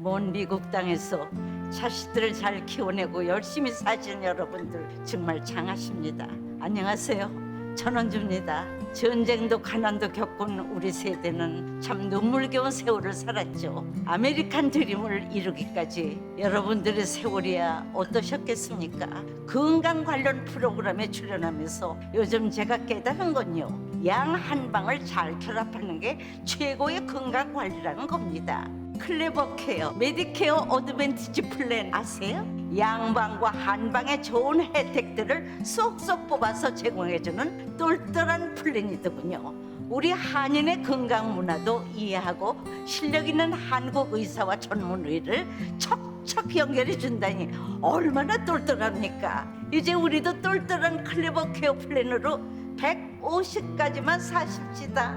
먼 미국 땅에서 자식들을 잘 키워내고 열심히 사신 여러분들 정말 장하십니다. 안녕하세요. 전원주입니다. 전쟁도 가난도 겪은 우리 세대는 참 눈물겨운 세월을 살았죠. 아메리칸 드림을 이루기까지 여러분들의 세월이야 어떠셨겠습니까? 건강 관련 프로그램에 출연하면서 요즘 제가 깨달은 건요, 양 한 방을 잘 결합하는 게 최고의 건강 관리라는 겁니다. 클레버 케어, 메디케어 어드밴티지 플랜 아세요? 양방과 한방의 좋은 혜택들을 쏙쏙 뽑아서 제공해주는 똘똘한 플랜이더군요. 우리 한인의 건강 문화도 이해하고 실력 있는 한국 의사와 전문의를 척척 연결해 준다니 얼마나 똘똘합니까? 이제 우리도 똘똘한 클레버 케어 플랜으로 150까지만 사십시다.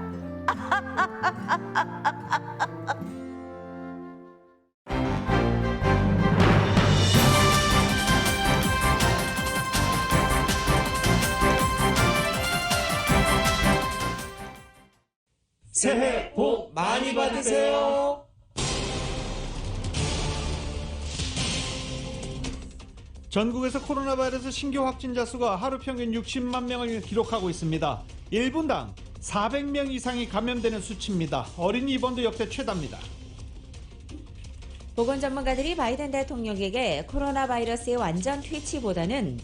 새해 복 많이 받으세요. 전국에서 코로나 바이러스 신규 확진자 수가 하루 평균 60만 명을 기록하고 있습니다. 1분당 400명 이상이 감염되는 수치입니다. 어린이 입원도 역대 최다입니다. 보건 전문가들이 바이든 대통령에게 코로나 바이러스의 완전 퇴치보다는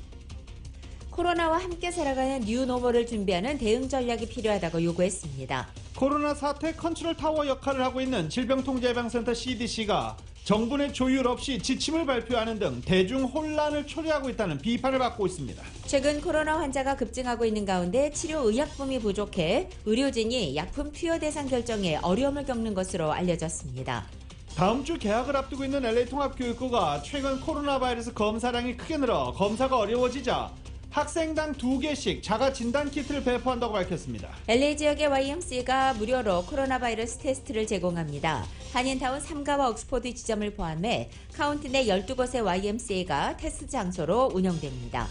코로나와 함께 살아가는 뉴노멀을 준비하는 대응 전략이 필요하다고 요구했습니다. 코로나 사태 컨트롤 타워 역할을 하고 있는 질병통제예방센터 CDC가 정부 내 조율 없이 지침을 발표하는 등 대중 혼란을 초래하고 있다는 비판을 받고 있습니다. 최근 코로나 환자가 급증하고 있는 가운데 치료 의약품이 부족해 의료진이 약품 투여 대상 결정에 어려움을 겪는 것으로 알려졌습니다. 다음 주 개학을 앞두고 있는 LA 통합교육부가 최근 코로나 바이러스 검사량이 크게 늘어 검사가 어려워지자 학생당 2개씩 자가 진단 키트를 배포한다고 밝혔습니다. LA 지역의 YMCA가 무료로 코로나 바이러스 테스트를 제공합니다. 한인타운 3가와 옥스포드 지점을 포함해 카운티 내 12곳의 YMCA가 테스트 장소로 운영됩니다.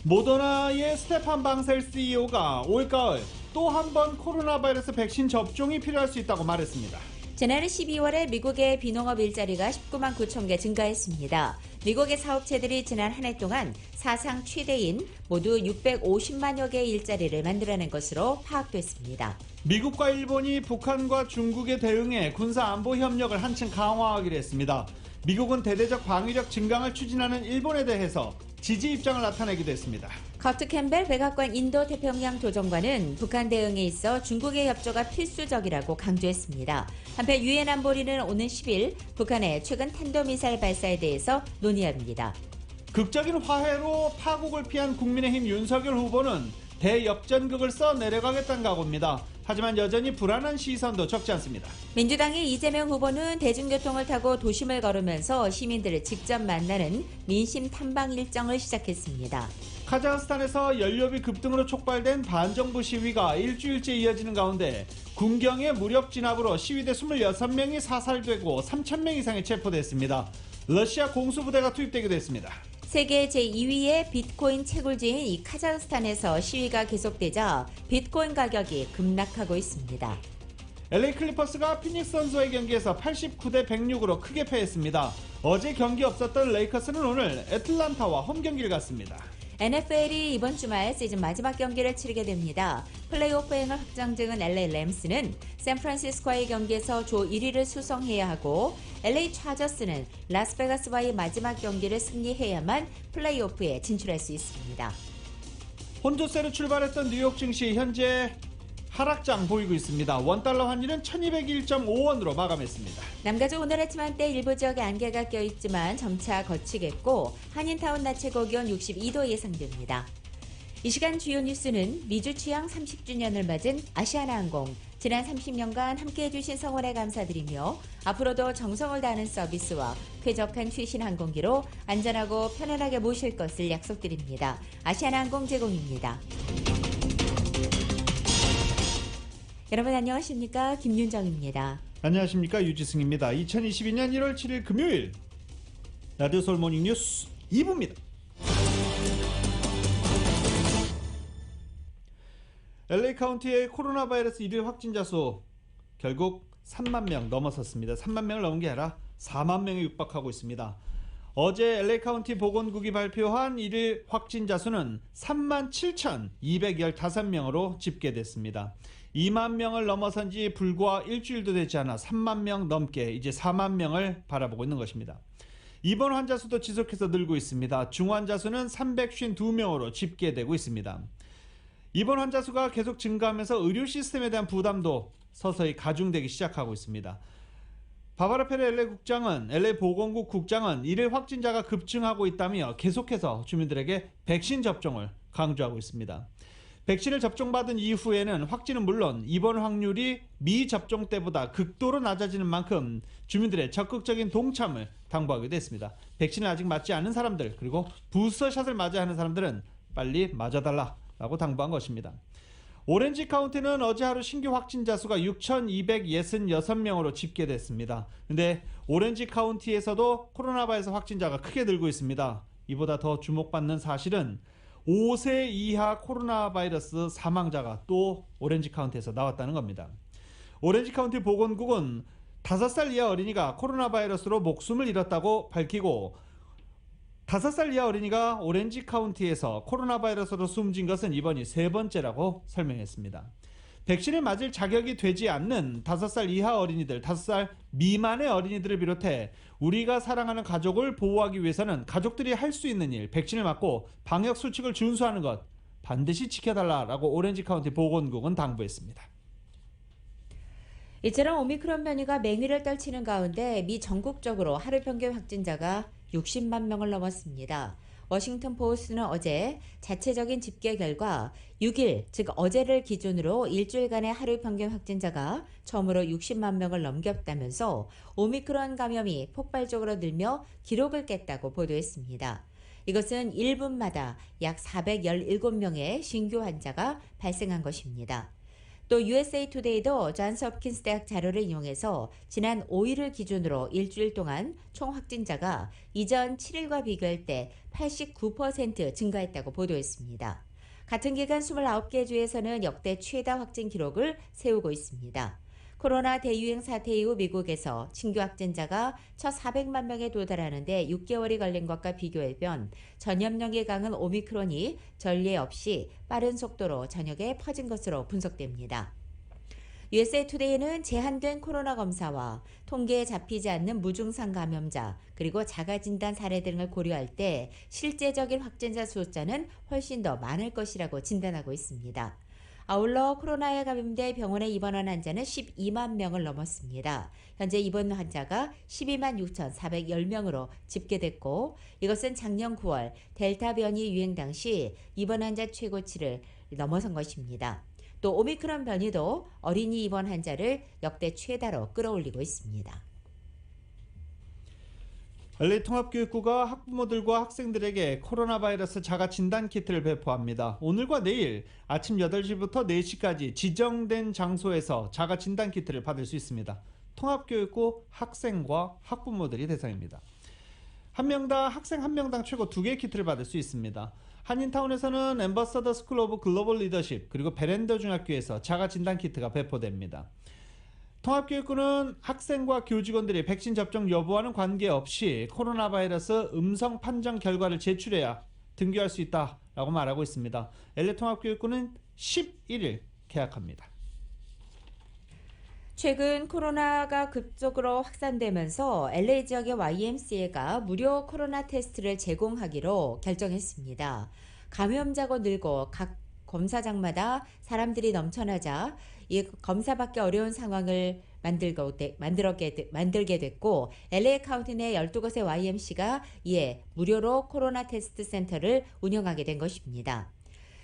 모더나의 스테판 방셀 CEO가 올가을 또 한 번 코로나 바이러스 백신 접종이 필요할 수 있다고 말했습니다. 지난해 12월에 미국의 비농업 일자리가 19만 9천 개 증가했습니다. 미국의 사업체들이 지난 한 해 동안 사상 최대인 모두 650만여 개의 일자리를 만들어낸 것으로 파악됐습니다. 미국과 일본이 북한과 중국에 대응해 군사 안보 협력을 한층 강화하기로 했습니다. 미국은 대대적 방위력 증강을 추진하는 일본에 대해서 지지 입장을 나타내기도 했습니다. 커트 캠벨 백악관 인도 태평양 조정관은 북한 대응에 있어 중국의 협조가 필수적이라고 강조했습니다. 한편 유엔 안보리는 오는 10일 북한의 최근 탄도미사일 발사에 대해서 논의합니다. 극적인 화해로 파국을 피한 국민의힘 윤석열 후보는 대역전극을 써 내려가겠다는 각오입니다. 하지만 여전히 불안한 시선도 적지 않습니다. 민주당의 이재명 후보는 대중교통을 타고 도심을 걸으면서 시민들을 직접 만나는 민심 탐방 일정을 시작했습니다. 카자흐스탄에서 연료비 급등으로 촉발된 반정부 시위가 일주일째 이어지는 가운데 군경의 무력 진압으로 시위대 26명이 사살되고 3,000명 이상이 체포됐습니다. 러시아 공수부대가 투입되기도 했습니다. 세계 제2위의 비트코인 채굴지인 이 카자흐스탄에서 시위가 계속되자 비트코인 가격이 급락하고 있습니다. LA 클리퍼스가 피닉스 선수와의 경기에서 89대 106으로 크게 패했습니다. 어제 경기 없었던 레이커스는 오늘 애틀란타와 홈 경기를 갖습니다. NFL이 이번 주말 시즌 마지막 경기를 치르게 됩니다. 플레이오프 행을 확정 중인 LA 램스는 샌프란시스코와의 경기에서 조 1위를 수성해야 하고 LA 차저스는 라스베가스와의 마지막 경기를 승리해야만 플레이오프에 진출할 수 있습니다. 혼조세로 출발했던 뉴욕 증시 현재 하락장 보이고 있습니다. 원달러 환율은 1201.5원으로 마감했습니다. 남가주 오늘 아침 한때 일부 지역에 안개가 껴있지만 점차 거치겠고 한인타운 낮 최고 기온 62도 예상됩니다. 이 시간 주요 뉴스는 미주 취항 30주년을 맞은 아시아나항공 지난 30년간 함께해 주신 성원에 감사드리며 앞으로도 정성을 다하는 서비스와 쾌적한 최신 항공기로 안전하고 편안하게 모실 것을 약속드립니다. 아시아나항공 제공입니다. 여러분 안녕하십니까? 김윤정입니다. 안녕하십니까? 유지승입니다. 2022년 1월 7일 금요일 라디오 서울 모닝 뉴스 2부입니다. LA 카운티의 코로나 바이러스 일일 확진자 수 결국 3만 명 넘어섰습니다. 3만 명을 넘은 게 아니라 4만 명에 육박하고 있습니다. 어제 LA 카운티 보건국이 발표한 1일 확진자 수는 37,215명으로 집계됐습니다. 2만 명을 넘어선 지 불과 일주일도 되지 않아 3만 명 넘게 이제 4만 명을 바라보고 있는 것입니다. 입원 환자 수도 지속해서 늘고 있습니다. 중환자 수는 352명으로 집계되고 있습니다. 입원 환자 수가 계속 증가하면서 의료 시스템에 대한 부담도 서서히 가중되기 시작하고 있습니다. 바바라 페레 LA 보건국 국장은 1일 확진자가 급증하고 있다며 계속해서 주민들에게 백신 접종을 강조하고 있습니다. 백신을 접종받은 이후에는 확진은 물론 입원 확률이 미접종 때보다 극도로 낮아지는 만큼 주민들의 적극적인 동참을 당부하기도 했습니다. 백신을 아직 맞지 않은 사람들, 그리고 부스터샷을 맞아야 하는 사람들은 빨리 맞아달라고 당부한 것입니다. 오렌지 카운티는 어제 하루 신규 확진자 수가 6,266명으로 집계됐습니다. 근데 오렌지 카운티에서도 코로나 바이러스 확진자가 크게 늘고 있습니다. 이보다 더 주목받는 사실은 5세 이하 코로나 바이러스 사망자가 또 오렌지 카운티에서 나왔다는 겁니다. 오렌지 카운티 보건국은 5살 이하 어린이가 코로나 바이러스로 목숨을 잃었다고 밝히고 5살 이하 어린이가 오렌지 카운티에서 코로나 바이러스로 숨진 것은 이번이 3번째라고 설명했습니다. 백신을 맞을 자격이 되지 않는 5살 이하 어린이들, 5살 미만의 어린이들을 비롯해 우리가 사랑하는 가족을 보호하기 위해서는 가족들이 할 수 있는 일, 백신을 맞고 방역 수칙을 준수하는 것 반드시 지켜달라고 오렌지 카운티 보건국은 당부했습니다. 이처럼 오미크론 변이가 맹위를 떨치는 가운데 미 전국적으로 하루 평균 확진자가 60만 명을 넘었습니다. 워싱턴 포스트는 어제 자체적인 집계 결과 6일, 즉 어제를 기준으로 일주일간의 하루 평균 확진자가 처음으로 60만 명을 넘겼다면서 오미크론 감염이 폭발적으로 늘며 기록을 깼다고 보도했습니다. 이것은 1분마다 약 417명의 신규 환자가 발생한 것입니다. 또 USA 투데이도 존스 홉킨스 대학 자료를 이용해서 지난 5일을 기준으로 일주일 동안 총 확진자가 이전 7일과 비교할 때 89% 증가했다고 보도했습니다. 같은 기간 29개 주에서는 역대 최다 확진 기록을 세우고 있습니다. 코로나 대유행 사태 이후 미국에서 신규 확진자가 첫 400만 명에 도달하는데 6개월이 걸린 것과 비교해보면 전염력이 강한 오미크론이 전례 없이 빠른 속도로 전역에 퍼진 것으로 분석됩니다. USA 투데이는 제한된 코로나 검사와 통계에 잡히지 않는 무증상 감염자 그리고 자가진단 사례 등을 고려할 때 실제적인 확진자 숫자는 훨씬 더 많을 것이라고 진단하고 있습니다. 아울러 코로나에 감염돼 병원에 입원한 환자는 12만 명을 넘었습니다. 현재 입원 환자가 12만 6,410명으로 집계됐고 이것은 작년 9월 델타 변이 유행 당시 입원 환자 최고치를 넘어선 것입니다. 또 오미크론 변이도 어린이 입원 환자를 역대 최다로 끌어올리고 있습니다. LA 통합교육부가 학부모들과 학생들에게 코로나 바이러스 자가 진단 키트를 배포합니다. 오늘과 내일 아침 8시부터 4시까지 지정된 장소에서 자가 진단 키트를 받을 수 있습니다. 통합교육부 학생과 학부모들이 대상입니다. 한 명당 학생 한 명당 최고 2개의 키트를 받을 수 있습니다. 한인타운에서는 엠버서더 스쿨 오브 글로벌 리더십 그리고 베렌더 중학교에서 자가 진단 키트가 배포됩니다. 통합교육부는 학생과 교직원들이 백신 접종 여부와는 관계없이 코로나 바이러스 음성 판정 결과를 제출해야 등교할 수 있다라고 말하고 있습니다. LA 통합교육부는 11일 개학합니다. 최근 코로나가 급속으로 확산되면서 LA 지역의 YMCA가 무료 코로나 테스트를 제공하기로 결정했습니다. 감염자가 늘고 각 검사장마다 사람들이 넘쳐나자 이 검사받기 어려운 상황을 만들게 됐고 LA 카운티 내 12곳의 YMC가 이에 무료로 코로나 테스트 센터를 운영하게 된 것입니다.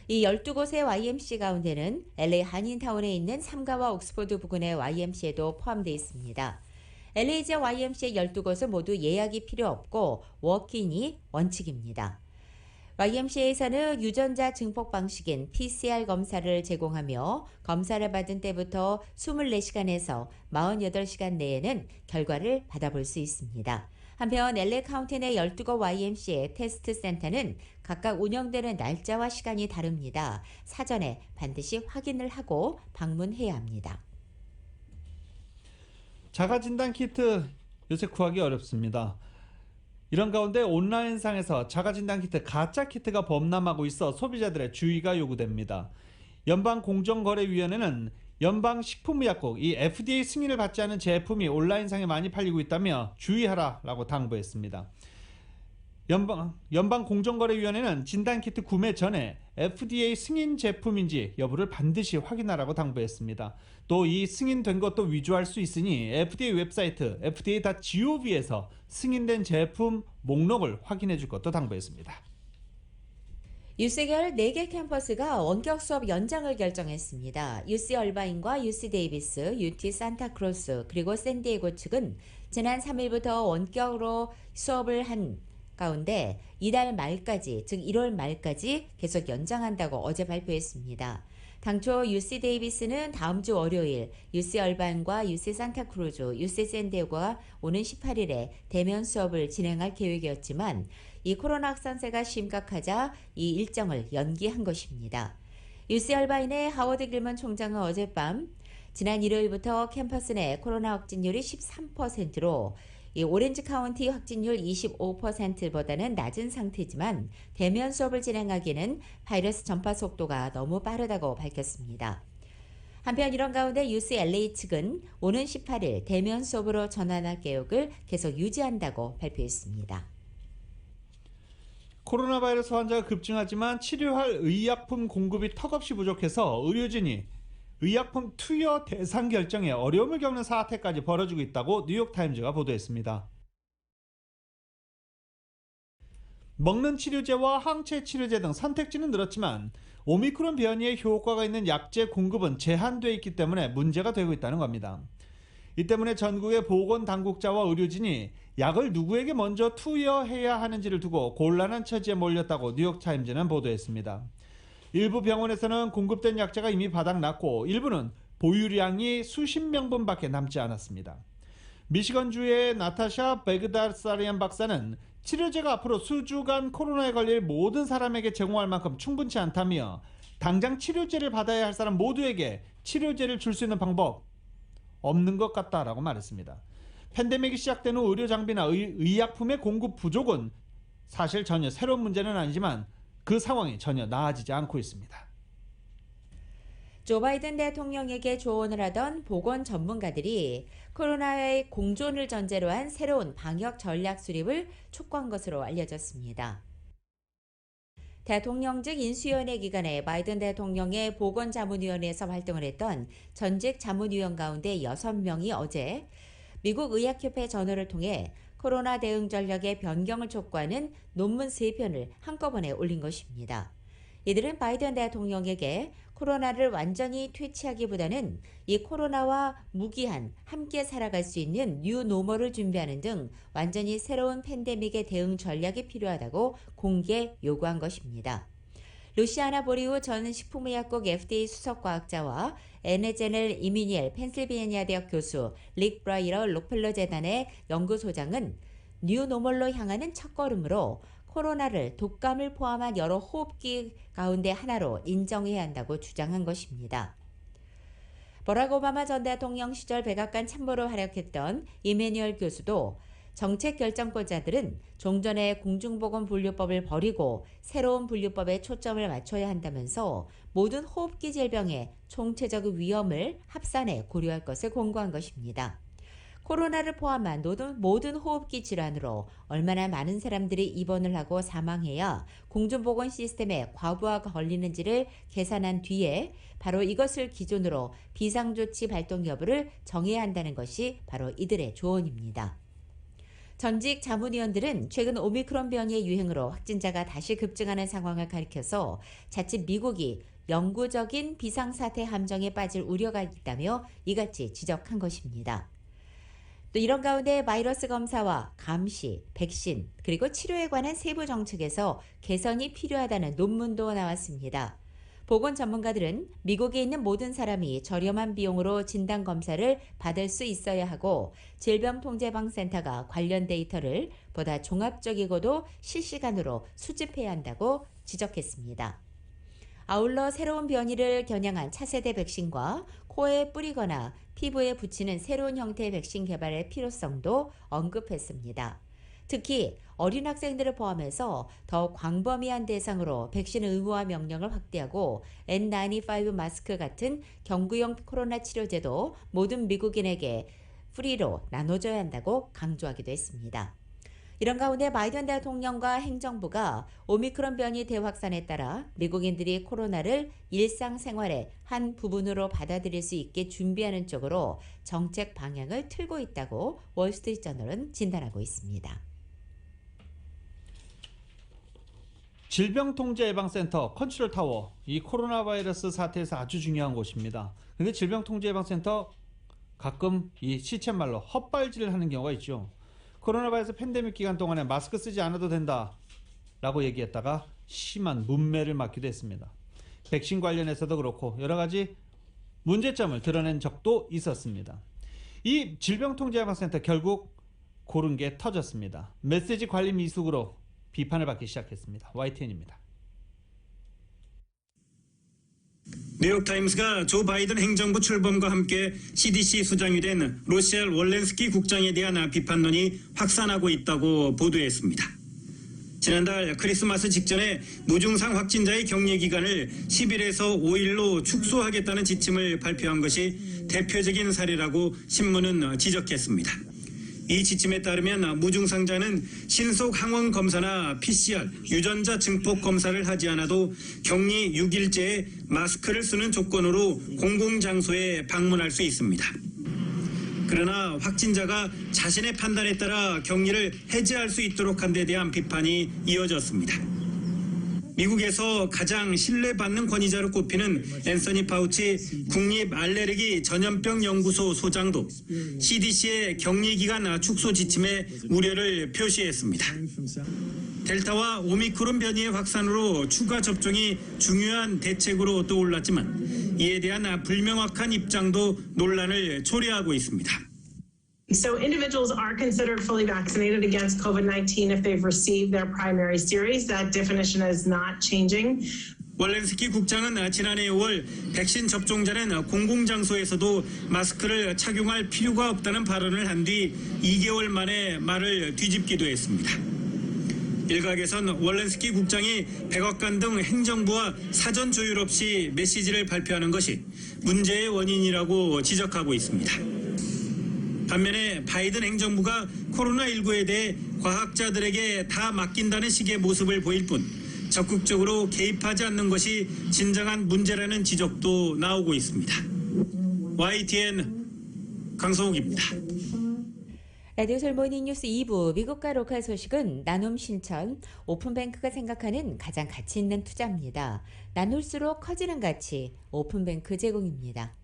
이 12곳의 YMC 가운데는 LA 한인타운에 있는 삼가와 옥스포드 부근의 YMC에도 포함되어 있습니다. LA 지역 YMC의 12곳은 모두 예약이 필요 없고 워크인이 원칙입니다. YMCA에서는 유전자 증폭 방식인 PCR 검사를 제공하며 검사를 받은 때부터 24시간에서 48시간 내에는 결과를 받아볼 수 있습니다. 한편 LA 카운티 내 12곳 YMCA 테스트 센터는 각각 운영되는 날짜와 시간이 다릅니다. 사전에 반드시 확인을 하고 방문해야 합니다. 자가진단 키트 요새 구하기 어렵습니다. 이런 가운데 온라인상에서 자가진단키트 가짜 키트가 범람하고 있어 소비자들의 주의가 요구됩니다. 연방공정거래위원회는 연방식품의약국 이 FDA 승인을 받지 않은 제품이 온라인상에 많이 팔리고 있다며 주의하라라고 당부했습니다. 연방공정거래위원회는 진단키트 구매 전에 FDA 승인 제품인지 여부를 반드시 확인하라고 당부했습니다. 또 이 승인된 것도 위조할 수 있으니 FDA 웹사이트 fda.gov에서 승인된 제품 목록을 확인해 줄 것도 당부했습니다. UC계열 4개 캠퍼스가 원격 수업 연장을 결정했습니다. UC 얼바인과 UC 데이비스, UT 산타크루스 그리고 샌디에고 측은 지난 3일부터 원격으로 수업을 한 가운데 이달 말까지, 즉 1월 말까지 계속 연장한다고 어제 발표했습니다. 당초 UC 데이비스는 다음 주 월요일, UC 얼반과 UC 산타크루즈, UC 샌디에고가 오는 18일에 대면 수업을 진행할 계획이었지만 이 코로나 확산세가 심각하자 이 일정을 연기한 것입니다. UC 얼바인의 하워드 길먼 총장은 어젯밤 지난 일요일부터 캠퍼스 내 코로나 확진율이 13%로 이 오렌지 카운티 확진율 25%보다는 낮은 상태지만 대면 수업을 진행하기에는 바이러스 전파 속도가 너무 빠르다고 밝혔습니다. 한편 이런 가운데 UCLA 측은 오는 18일 대면 수업으로 전환할 계획을 계속 유지한다고 발표했습니다. 코로나 바이러스 환자가 급증하지만 치료할 의약품 공급이 턱없이 부족해서 의료진이 의약품 투여 대상 결정에 어려움을 겪는 사태까지 벌어지고 있다고 뉴욕타임즈가 보도했습니다. 먹는 치료제와 항체 치료제 등 선택지는 늘었지만 오미크론 변이에 효과가 있는 약제 공급은 제한되어 있기 때문에 문제가 되고 있다는 겁니다. 이 때문에 전국의 보건당국자와 의료진이 약을 누구에게 먼저 투여해야 하는지를 두고 곤란한 처지에 몰렸다고 뉴욕타임즈는 보도했습니다. 일부 병원에서는 공급된 약자가 이미 바닥났고 일부는 보유량이 수십 명분밖에 남지 않았습니다. 미시건주의 나타샤 베그다사리안 박사는 치료제가 앞으로 수주간 코로나에 걸릴 모든 사람에게 제공할 만큼 충분치 않다며 당장 치료제를 받아야 할 사람 모두에게 치료제를 줄 수 있는 방법 없는 것 같다라고 말했습니다. 팬데믹이 시작된 후 의료 장비나 의약품의 공급 부족은 사실 전혀 새로운 문제는 아니지만 그 상황이 전혀 나아지지 않고 있습니다. 조 바이든 대통령에게 조언을 하던 보건 전문가들이 코로나의 공존을 전제로 한 새로운 방역 전략 수립을 촉구한 것으로 알려졌습니다. 대통령직 인수위원회 기간에 바이든 대통령의 보건자문위원회에서 활동을 했던 전직 자문위원 가운데 6명이 어제 미국 의학협회 전원을 통해 코로나 대응 전략의 변경을 촉구하는 논문 3편을 한꺼번에 올린 것입니다. 이들은 바이든 대통령에게 코로나를 완전히 퇴치하기보다는 이 코로나와 무기한 함께 살아갈 수 있는 뉴 노멀을 준비하는 등 완전히 새로운 팬데믹에 대응 전략이 필요하다고 공개 요구한 것입니다. 루시아나 보리우 전 식품의약국 FDA 수석과학자와 에네제넬 이미니엘 펜실베니아 대학 교수 릭 브라이러 록펠러 재단의 연구소장은 뉴 노멀로 향하는 첫걸음으로 코로나를 독감을 포함한 여러 호흡기 가운데 하나로 인정해야 한다고 주장한 것입니다. 버락 오바마 전 대통령 시절 백악관 참모로 활약했던 이메뉴얼 교수도 정책 결정권자들은 종전의 공중보건분류법을 버리고 새로운 분류법에 초점을 맞춰야 한다면서 모든 호흡기 질병의 총체적 위험을 합산해 고려할 것을 권고한 것입니다. 코로나를 포함한 모든 호흡기 질환으로 얼마나 많은 사람들이 입원을 하고 사망해야 공중보건 시스템에 과부하가 걸리는지를 계산한 뒤에 바로 이것을 기준으로 비상조치 발동 여부를 정해야 한다는 것이 바로 이들의 조언입니다. 전직 자문위원들은 최근 오미크론 변이의 유행으로 확진자가 다시 급증하는 상황을 가리켜서 자칫 미국이 영구적인 비상사태 함정에 빠질 우려가 있다며 이같이 지적한 것입니다. 또 이런 가운데 바이러스 검사와 감시, 백신, 그리고 치료에 관한 세부 정책에서 개선이 필요하다는 논문도 나왔습니다. 보건 전문가들은 미국에 있는 모든 사람이 저렴한 비용으로 진단검사를 받을 수 있어야 하고 질병통제방센터가 관련 데이터를 보다 종합적이고도 실시간으로 수집해야 한다고 지적했습니다. 아울러 새로운 변이를 겨냥한 차세대 백신과 코에 뿌리거나 피부에 붙이는 새로운 형태의 백신 개발의 필요성도 언급했습니다. 특히 어린 학생들을 포함해서 더 광범위한 대상으로 백신 의무화 명령을 확대하고 N95 마스크 같은 경구용 코로나 치료제도 모든 미국인에게 프리로 나눠줘야 한다고 강조하기도 했습니다. 이런 가운데 바이든 대통령과 행정부가 오미크론 변이 대확산에 따라 미국인들이 코로나를 일상생활의 한 부분으로 받아들일 수 있게 준비하는 쪽으로 정책 방향을 틀고 있다고 월스트리트저널은 진단하고 있습니다. 질병통제예방센터 컨트롤타워, 이 코로나 바이러스 사태에서 아주 중요한 곳입니다. 근데 질병통제예방센터 가끔 이 시쳇말로 헛발질을 하는 경우가 있죠. 코로나 바이러스 팬데믹 기간 동안에 마스크 쓰지 않아도 된다 라고 얘기했다가 심한 문매를 맞기도 했습니다. 백신 관련해서도 그렇고 여러 가지 문제점을 드러낸 적도 있었습니다. 이 질병통제예방센터 결국 고른 게 터졌습니다. 메시지 관리 미숙으로 비판을 받기 시작했습니다. YTN입니다. 뉴욕타임스가 조 바이든 행정부 출범과 함께 CDC 수장이 된 로셀 월렌스키 국장에 대한 비판론이 확산하고 있다고 보도했습니다. 지난달 크리스마스 직전에 무증상 확진자의 격리 기간을 10일에서 5일로 축소하겠다는 지침을 발표한 것이 대표적인 사례라고 신문은 지적했습니다. 이 지침에 따르면 무증상자는 신속 항원 검사나 PCR, 유전자 증폭 검사를 하지 않아도 격리 6일째에 마스크를 쓰는 조건으로 공공장소에 방문할 수 있습니다. 그러나 확진자가 자신의 판단에 따라 격리를 해제할 수 있도록 한 데 대한 비판이 이어졌습니다. 미국에서 가장 신뢰받는 권위자로 꼽히는 앤서니 파우치 국립알레르기 전염병 연구소 소장도 CDC의 격리 기간 축소 지침에 우려를 표시했습니다. 델타와 오미크론 변이의 확산으로 추가 접종이 중요한 대책으로 떠올랐지만 이에 대한 불명확한 입장도 논란을 초래하고 있습니다. So individuals are considered fully vaccinated against COVID-19 if they've received their primary series. That definition is not changing. 월렌스키 국장은 지난해 5월 백신 접종자는 공공장소에서도 마스크를 착용할 필요가 없다는 발언을 한 뒤 2개월 만에 말을 뒤집기도 했습니다. 일각에선 월렌스키 국장이 백악관 등 행정부와 사전 조율 없이 메시지를 발표하는 것이 문제의 원인이라고 지적하고 있습니다. 반면에 바이든 행정부가 코로나19에 대해 과학자들에게 다 맡긴다는 식의 모습을 보일 뿐 적극적으로 개입하지 않는 것이 진정한 문제라는 지적도 나오고 있습니다. YTN 강성욱입니다. 라디오설 모닝뉴스 2부 미국과 로컬 소식은 나눔 실천, 오픈뱅크가 생각하는 가장 가치 있는 투자입니다. 나눌수록 커지는 가치, 오픈뱅크 제공입니다.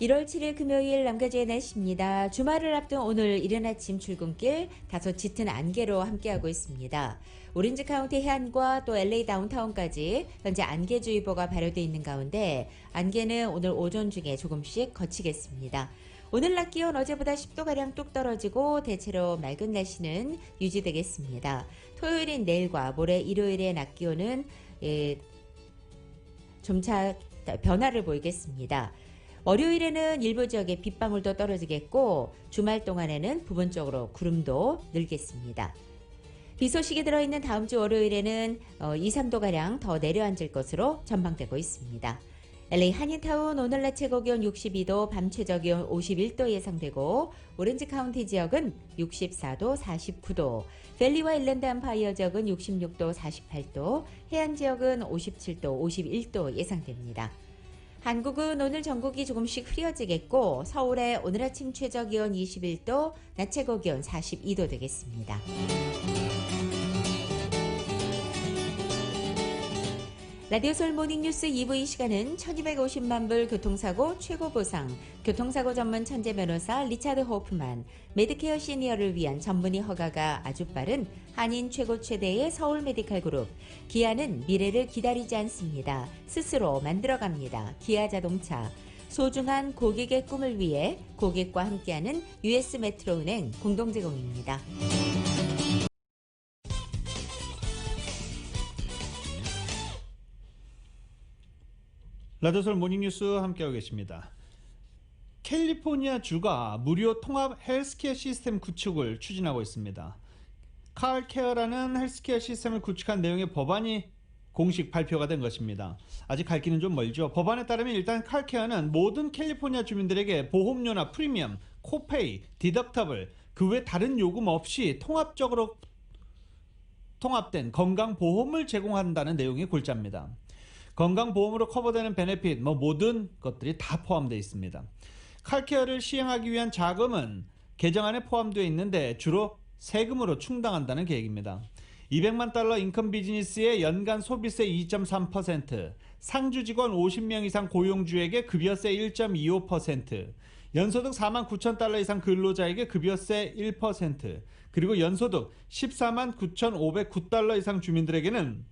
1월 7일 금요일 남가주의 날씨입니다. 주말을 앞둔 오늘 이른 아침 출근길 다소 짙은 안개로 함께하고 있습니다. 오렌지 카운티 해안과 또 LA 다운타운까지 현재 안개주의보가 발효되어 있는 가운데 안개는 오늘 오전 중에 조금씩 걷히겠습니다. 오늘 낮 기온 어제보다 10도가량 뚝 떨어지고 대체로 맑은 날씨는 유지되겠습니다. 토요일인 내일과 모레 일요일의 낮 기온은 점차 변화를 보이겠습니다. 월요일에는 일부 지역에 빗방울도 떨어지겠고 주말 동안에는 부분적으로 구름도 늘겠습니다. 비 소식이 들어있는 다음 주 월요일에는 2, 3도가량 더 내려앉을 것으로 전망되고 있습니다. LA 한인타운 오늘 낮 최고 기온 62도, 밤 최저 기온 51도 예상되고 오렌지 카운티 지역은 64도, 49도, 밸리와 일랜드 암파이어 지역은 66도, 48도, 해안 지역은 57도, 51도 예상됩니다. 한국은 오늘 전국이 조금씩 흐려지겠고 서울의 오늘 아침 최저 기온 21도, 낮 최고 기온 42도 되겠습니다. 라디오솔 모닝뉴스 2부 이 시간은 1250만 불 교통사고 최고 보상, 교통사고 전문 천재 변호사 리차드 호프만, 메디케어 시니어를 위한 전문의 허가가 아주 빠른 한인 최고 최대의 서울 메디칼 그룹, 기아는 미래를 기다리지 않습니다. 스스로 만들어갑니다. 기아 자동차, 소중한 고객의 꿈을 위해 고객과 함께하는 US 메트로은행 공동 제공입니다. 라디오솔 모닝뉴스 함께하고 계십니다. 캘리포니아 주가 무료 통합 헬스케어 시스템 구축을 추진하고 있습니다. 칼케어라는 헬스케어 시스템을 구축한 내용의 법안이 공식 발표가 된 것입니다. 아직 갈 길은 좀 멀죠. 법안에 따르면 일단 칼케어는 모든 캘리포니아 주민들에게 보험료나 프리미엄, 코페이, 디덕터블, 그 외 다른 요금 없이 통합적으로 통합된 건강보험을 제공한다는 내용이 골자입니다. 건강보험으로 커버되는 베네핏, 모든 것들이 다 포함되어 있습니다. 칼케어를 시행하기 위한 자금은 개정안에 포함되어 있는데 주로 세금으로 충당한다는 계획입니다. 200만 달러 인컴 비즈니스의 연간 소비세 2.3%, 상주 직원 50명 이상 고용주에게 급여세 1.25%, 연소득 4만 9천 달러 이상 근로자에게 급여세 1%, 그리고 연소득 14만 9,509달러 이상 주민들에게는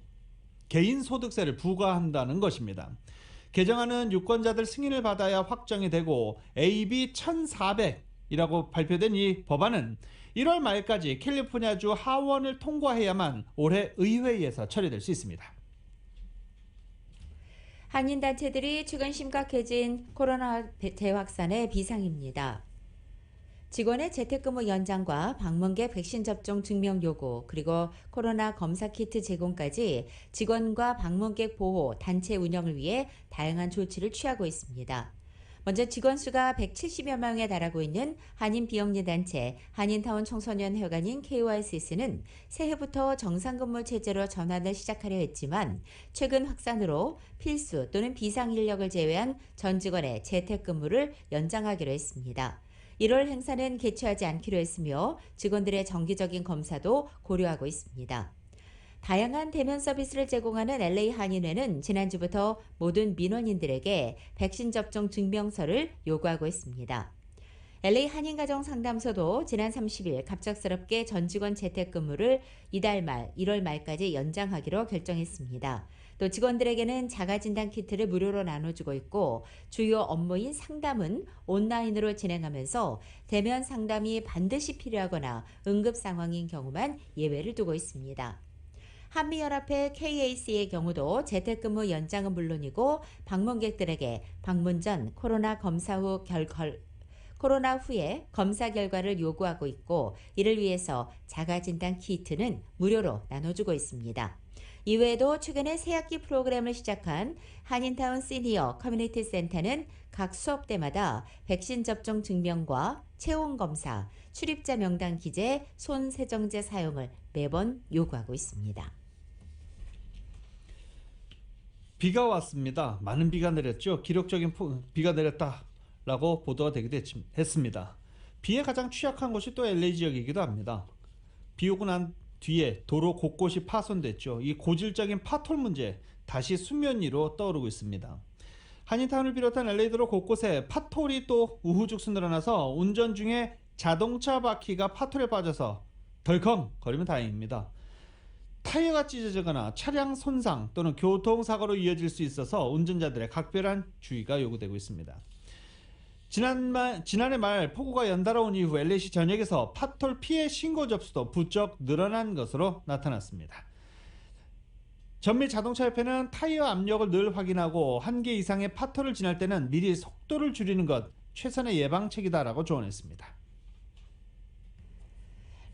개인소득세를 부과한다는 것입니다. 개정안은 유권자들 승인을 받아야 확정이 되고 AB 1400이라고 발표된 이 법안은 1월 말까지 캘리포니아주 하원을 통과해야만 올해 의회에서 처리될 수 있습니다. 한인단체들이 최근 심각해진 코로나 재확산의 비상입니다. 직원의 재택근무 연장과 방문객 백신 접종 증명 요구, 그리고 코로나 검사 키트 제공까지 직원과 방문객 보호, 단체 운영을 위해 다양한 조치를 취하고 있습니다. 먼저 직원 수가 170여 명에 달하고 있는 한인 비영리 단체 한인타운 청소년 회관인 KYCC는 새해부터 정상근무 체제로 전환을 시작하려 했지만 최근 확산으로 필수 또는 비상 인력을 제외한 전 직원의 재택근무를 연장하기로 했습니다. 1월 행사는 개최하지 않기로 했으며 직원들의 정기적인 검사도 고려하고 있습니다. 다양한 대면 서비스를 제공하는 LA 한인회는 지난주부터 모든 민원인들에게 백신 접종 증명서를 요구하고 있습니다. LA 한인가정상담소도 지난 30일 갑작스럽게 전 직원 재택근무를 이달 말 1월 말까지 연장하기로 결정했습니다. 또 직원들에게는 자가진단 키트를 무료로 나눠주고 있고 주요 업무인 상담은 온라인으로 진행하면서 대면 상담이 반드시 필요하거나 응급 상황인 경우만 예외를 두고 있습니다. 한미연합회 KAC의 경우도 재택근무 연장은 물론이고 방문객들에게 방문 전 코로나 후에 검사 결과를 요구하고 있고 이를 위해서 자가진단 키트는 무료로 나눠주고 있습니다. 이외에도 최근에 새학기 프로그램을 시작한 한인타운 시니어 커뮤니티 센터는 각 수업 때마다 백신 접종 증명과 체온검사, 출입자 명단 기재, 손 세정제 사용을 매번 요구하고 있습니다. 비가 왔습니다. 많은 비가 내렸죠. 기록적인 비가 내렸다라고 보도가 되기도 했습니다. 비에 가장 취약한 곳이 또 LA 지역이기도 합니다. 비 오고 난 뒤에 도로 곳곳이 파손됐죠. 이 고질적인 파톨 문제 다시 수면 위로 떠오르고 있습니다. 한인타운을 비롯한 LA 도로 곳곳에 파톨이 또 우후죽순 늘어나서 운전 중에 자동차 바퀴가 파톨에 빠져서 덜컹 거리면 다행입니다. 타이어가 찢어지거나 차량 손상 또는 교통사고로 이어질 수 있어서 운전자들의 각별한 주의가 요구되고 있습니다. 지난해 말 폭우가 연달아 온 이후 LA시 전역에서 파톨 피해 신고 접수도 부쩍 늘어난 것으로 나타났습니다. 전미자동차협회는 타이어 압력을 늘 확인하고 1개 이상의 파톨을 지날 때는 미리 속도를 줄이는 것 최선의 예방책이다라고 조언했습니다.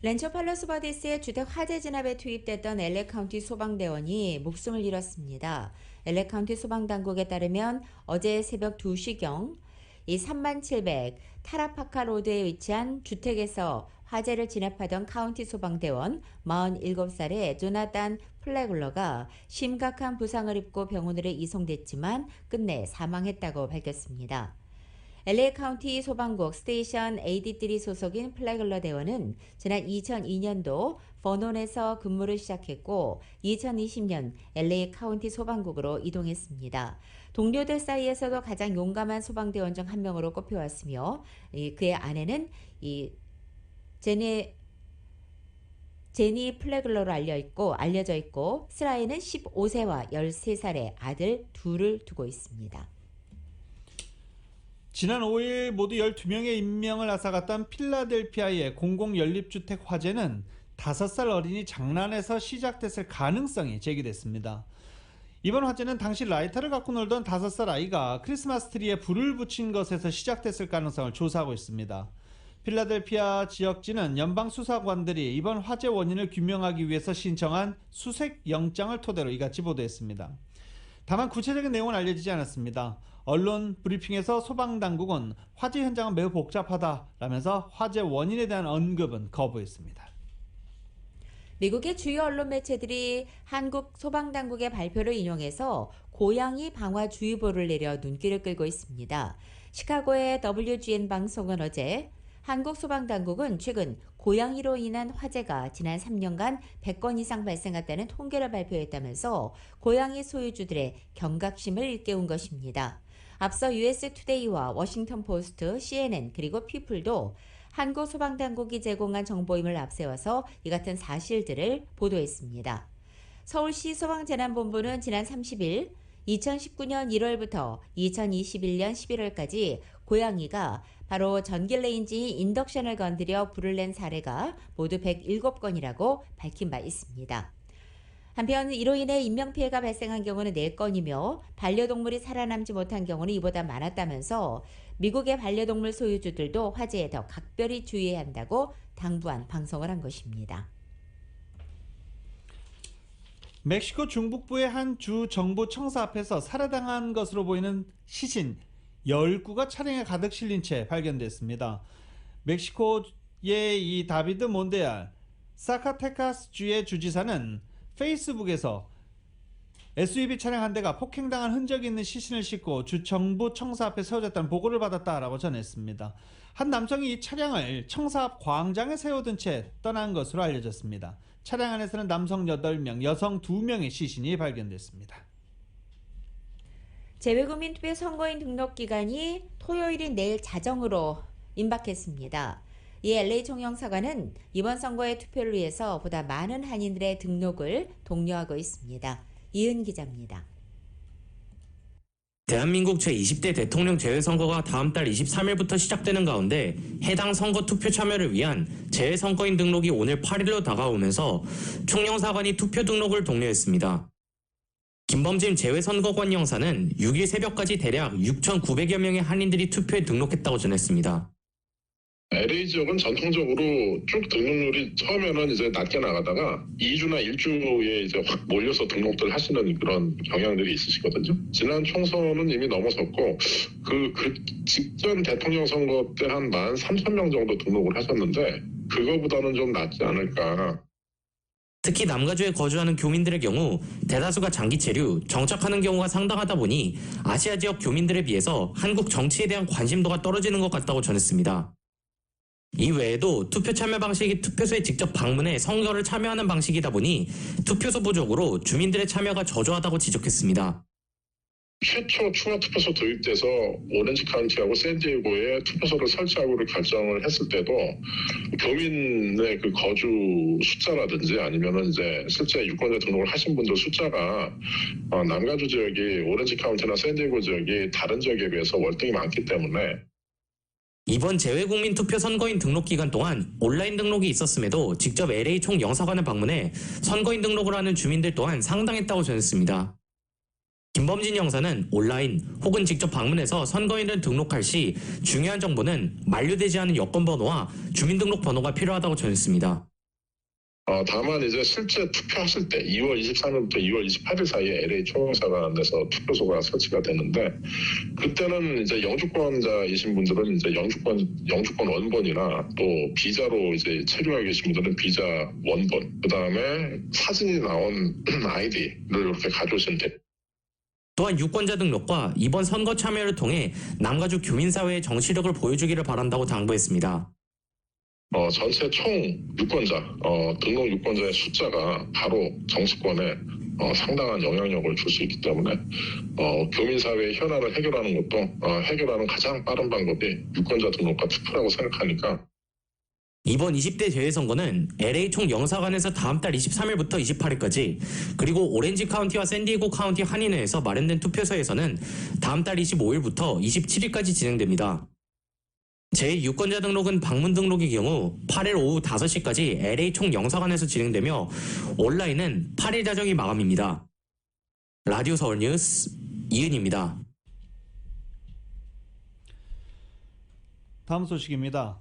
렌처 팔로스 버디스의 주택 화재 진압에 투입됐던 LA 카운티 소방대원이 목숨을 잃었습니다. LA 카운티 소방당국에 따르면 어제 새벽 2시경 이 3700 타라파카 로드에 위치한 주택에서 화재를 진압하던 카운티 소방대원 47살의 조나단 플래글러가 심각한 부상을 입고 병원으로 이송됐지만 끝내 사망했다고 밝혔습니다. LA 카운티 소방국 스테이션 AD3 소속인 플래글러 대원은 지난 2002년도 버논에서 근무를 시작했고 2020년 LA 카운티 소방국으로 이동했습니다. 동료들 사이에서도 가장 용감한 소방대원 중 한 명으로 꼽혀왔으며 그의 아내는 제니 플래글러로 알려져 있고 스라이는 15세와 13살의 아들 둘을 두고 있습니다. 지난 5일 모두 12명의 인명을 앗아갔던 필라델피아의 공공연립주택 화재는 5살 어린이 장난에서 시작됐을 가능성이 제기됐습니다. 이번 화재는 당시 라이터를 갖고 놀던 5살 아이가 크리스마스 트리에 불을 붙인 것에서 시작됐을 가능성을 조사하고 있습니다. 필라델피아 지역지는 연방수사관들이 이번 화재 원인을 규명하기 위해서 신청한 수색 영장을 토대로 이같이 보도했습니다. 다만 구체적인 내용은 알려지지 않았습니다. 언론 브리핑에서 소방당국은 화재 현장은 매우 복잡하다라면서 화재 원인에 대한 언급은 거부했습니다. 미국의 주요 언론 매체들이 한국 소방당국의 발표를 인용해서 고양이 방화주의보를 내려 눈길을 끌고 있습니다. 시카고의 WGN 방송은 어제 한국 소방당국은 최근 고양이로 인한 화재가 지난 3년간 100건 이상 발생했다는 통계를 발표했다면서 고양이 소유주들의 경각심을 일깨운 것입니다. 앞서 US 투데이와 워싱턴 포스트, CNN 그리고 피플도 한국 소방당국이 제공한 정보임을 앞세워서 이 같은 사실들을 보도했습니다. 서울시 소방재난본부는 지난 30일 2019년 1월부터 2021년 11월까지 고양이가 바로 전기레인지 인덕션을 건드려 불을 낸 사례가 모두 107건이라고 밝힌 바 있습니다. 한편 이로 인해 인명피해가 발생한 경우는 4건이며 반려동물이 살아남지 못한 경우는 이보다 많았다면서 미국의 반려동물 소유주들도 화재에 더 각별히 주의해야 한다고 당부한 방송을 한 것입니다. 멕시코 중북부의 한 주 정부 청사 앞에서 살해당한 것으로 보이는 시신 10구가 차량에 가득 실린 채 발견됐습니다. 멕시코의 이 다비드 몬데알 사카테카스주의 주지사는 페이스북에서 SUV 차량 한 대가 폭행당한 흔적이 있는 시신을 싣고 주 정부 청사 앞에 세워졌다는 보고를 받았다라고 전했습니다. 한 남성이 이 차량을 청사 앞 광장에 세워둔 채 떠난 것으로 알려졌습니다. 차량 안에서는 남성 8명, 여성 2명의 시신이 발견됐습니다. 재외국민 투표 선거인 등록 기간이 토요일인 내일 자정으로 임박했습니다. 이 LA 총영사관은 이번 선거의 투표를 위해서 보다 많은 한인들의 등록을 독려하고 있습니다. 이은 기자입니다. 대한민국 제20대 대통령 재외선거가 다음 달 23일부터 시작되는 가운데 해당 선거 투표 참여를 위한 재외선거인 등록이 오늘 8일로 다가오면서 총영사관이 투표 등록을 독려했습니다. 김범진 재외선거관 영사는 6일 새벽까지 대략 6,900여 명의 한인들이 투표에 등록했다고 전했습니다. LA 지역은 전통적으로 쭉 등록률이 처음에는 이제 낮게 나가다가 2주나 1주에 이제 확 몰려서 등록들 하시는 그런 경향들이 있으시거든요. 지난 총선은 이미 넘어섰고 그 직전 대통령 선거 때 한 13,000명 정도 등록을 하셨는데 그거보다는 좀 낫지 않을까. 특히 남가주에 거주하는 교민들의 경우 대다수가 장기 체류, 정착하는 경우가 상당하다 보니 아시아 지역 교민들에 비해서 한국 정치에 대한 관심도가 떨어지는 것 같다고 전했습니다. 이 외에도 투표 참여 방식이 투표소에 직접 방문해 선거를 참여하는 방식이다 보니 투표소 부족으로 주민들의 참여가 저조하다고 지적했습니다. 최초 추가 투표소 도입돼서 오렌지 카운티하고 샌디에고에 투표소를 설치하고를 결정을 했을 때도 교민의 그 거주 숫자라든지 아니면은 이제 실제 유권자 등록을 하신 분들 숫자가 남가주 지역이 오렌지 카운티나 샌디에고 지역이 다른 지역에 비해서 월등히 많기 때문에 이번 재외국민 투표 선거인 등록 기간 동안 온라인 등록이 있었음에도 직접 LA 총영사관을 방문해 선거인 등록을 하는 주민들 또한 상당했다고 전했습니다. 김범진 영사는 온라인 혹은 직접 방문해서 선거인을 등록할 시 중요한 정보는 만료되지 않은 여권번호와 주민등록번호가 필요하다고 전했습니다. 다만 이제 실제 투표하실 때 2월 23일부터 2월 28일 사이에 LA 총영사관에서 투표소가 설치가 되는데 그때는 이제 영주권자이신 분들은 이제 영주권 원본이나 또 비자로 이제 체류하고 계신 분들은 비자 원본, 그 다음에 사진이 나온 아이디를 이렇게 가져오시면 돼요. 또한 유권자 등록과 이번 선거 참여를 통해 남가주 교민사회의 정치력을 보여주기를 바란다고 당부했습니다. 전체 총 유권자, 등록 유권자의 숫자가 바로 정치권에 상당한 영향력을 줄 수 있기 때문에 교민사회의 현안을 해결하는 것도 해결하는 가장 빠른 방법이 유권자 등록과 투표라고 생각하니까 이번 20대 대회 선거는 LA 총영사관에서 다음 달 23일부터 28일까지, 그리고 오렌지 카운티와 샌디에고 카운티 한인회에서 마련된 투표소에서는 다음 달 25일부터 27일까지 진행됩니다. 제6권자 등록은 방문 등록의 경우 8일 오후 5시까지 LA 총영사관에서 진행되며 온라인은 8일 자정이 마감입니다. 라디오 서울 뉴스 이은입니다. 다음 소식입니다.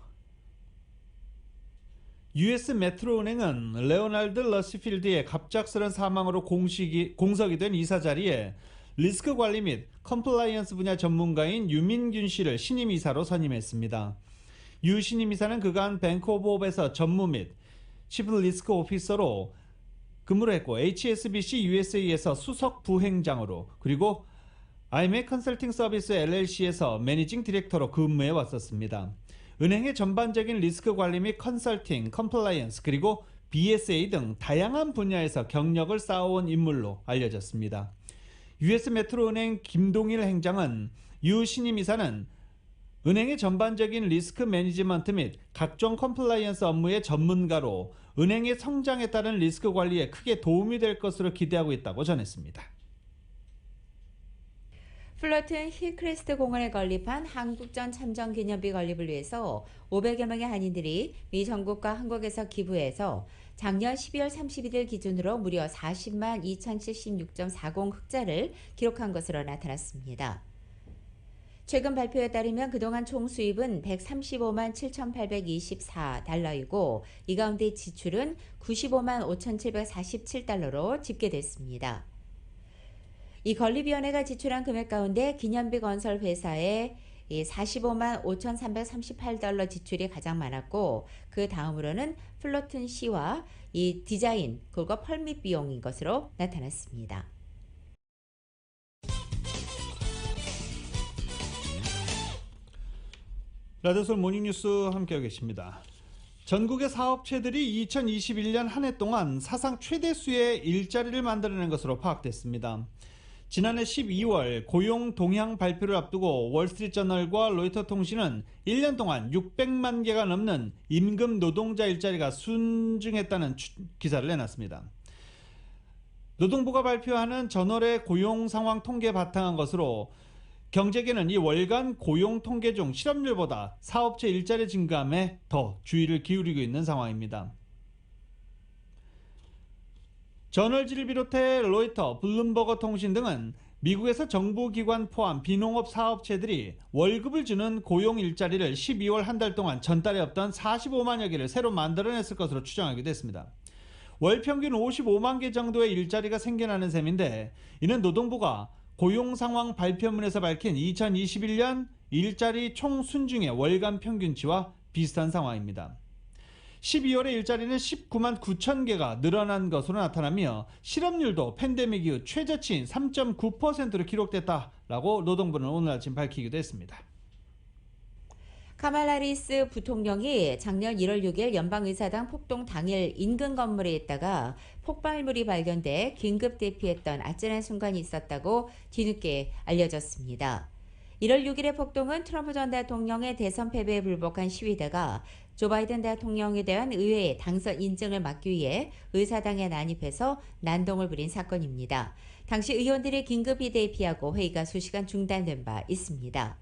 US 메트로은행은 레오날드 러시필드의 갑작스런 사망으로 공석이 된 이사 자리에 리스크 관리 및 컴플라이언스 분야 전문가인 유민균 씨를 신임 이사로 선임했습니다. 유 신임 이사는 그간 뱅크 오브 홉에서 전무 및 치프 리스크 오피서로 근무를 했고 HSBC USA에서 수석 부행장으로, 그리고 IMA 컨설팅 서비스 LLC에서 매니징 디렉터로 근무해 왔었습니다. 은행의 전반적인 리스크 관리 및 컨설팅, 컴플라이언스, 그리고 BSA 등 다양한 분야에서 경력을 쌓아온 인물로 알려졌습니다. US 메트로은행 김동일 행장은 유 신임 이사는 은행의 전반적인 리스크 매니지먼트 및 각종 컴플라이언스 업무의 전문가로 은행의 성장에 따른 리스크 관리에 크게 도움이 될 것으로 기대하고 있다고 전했습니다. 플러튼 힐크레스트 공원에 건립한 한국전 참전기념비 건립을 위해서 500여 명의 한인들이 미 전국과 한국에서 기부해서 작년 12월 31일 기준으로 무려 40만 2076.40 흑자를 기록한 것으로 나타났습니다. 최근 발표에 따르면 그동안 총 수입은 135만 7,824달러이고 이 가운데 지출은 95만 5,747달러로 집계됐습니다. 이 건립위원회가 지출한 금액 가운데 기념비 건설 회사에 45만 5,338달러 지출이 가장 많았고, 그 다음으로는 플러튼 시와 이 디자인 그리고 펄밋 비용인 것으로 나타났습니다. 라디오솔 모닝뉴스 함께하고 계십니다. 전국의 사업체들이 2021년 한 해 동안 사상 최대 수의 일자리를 만들어낸 것으로 파악됐습니다. 지난해 12월 고용 동향 발표를 앞두고 월스트리트저널과 로이터 통신은 1년 동안 600만 개가 넘는 임금 노동자 일자리가 순증했다는 기사를 내놨습니다. 노동부가 발표하는 전월의 고용 상황 통계에 바탕한 것으로 경제계는 이 월간 고용 통계 중 실업률보다 사업체 일자리 증감에 더 주의를 기울이고 있는 상황입니다. 저널지를 비롯해 로이터, 블룸버거 통신 등은 미국에서 정부기관 포함 비농업 사업체들이 월급을 주는 고용 일자리를 12월 한 달 동안 전달에 없던 45만여 개를 새로 만들어냈을 것으로 추정하기도 했습니다. 월 평균 55만 개 정도의 일자리가 생겨나는 셈인데, 이는 노동부가 고용 상황 발표문에서 밝힌 2021년 일자리 총 순증의 월간 평균치와 비슷한 상황입니다. 12월의 일자리는 19만 9천 개가 늘어난 것으로 나타나며 실업률도 팬데믹 이후 최저치인 3.9%로 기록됐다라고 노동부는 오늘 아침 밝히기도 했습니다. 카말라 하리스 부통령이 작년 1월 6일 연방의사당 폭동 당일 인근 건물에 있다가 폭발물이 발견돼 긴급 대피했던 아찔한 순간이 있었다고 뒤늦게 알려졌습니다. 1월 6일의 폭동은 트럼프 전 대통령의 대선 패배에 불복한 시위대가 조 바이든 대통령에 대한 의회의 당선 인증을 막기 위해 의사당에 난입해서 난동을 부린 사건입니다. 당시 의원들이 긴급히 대피하고 회의가 수시간 중단된 바 있습니다.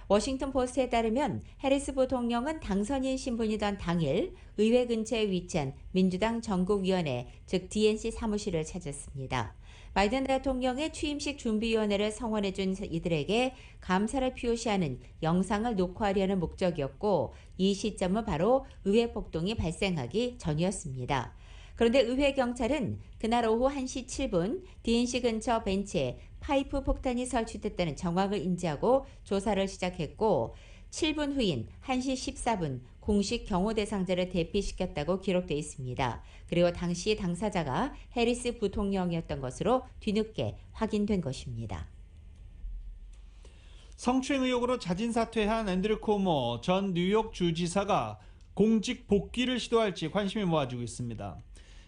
워싱턴 포스트에 따르면 해리스 부통령은 당선인 신분이던 당일 의회 근처에 위치한 민주당 전국위원회 즉 DNC 사무실을 찾았습니다. 바이든 대통령의 취임식 준비위원회를 성원해준 이들에게 감사를 표시하는 영상을 녹화하려는 목적이었고, 이 시점은 바로 의회 폭동이 발생하기 전이었습니다. 그런데 의회 경찰은 그날 오후 1시 7분 DNC 근처 벤치에 파이프 폭탄이 설치됐다는 정황을 인지하고 조사를 시작했고, 7분 후인 1시 14분 공식 경호 대상자를 대피시켰다고 기록되어 있습니다. 그리고 당시 당사자가 해리스 부통령이었던 것으로 뒤늦게 확인된 것입니다. 성추행 의혹으로 자진 사퇴한 앤드류 쿠오모 전 뉴욕 주지사가 공직 복귀를 시도할지 관심이 모아지고 있습니다.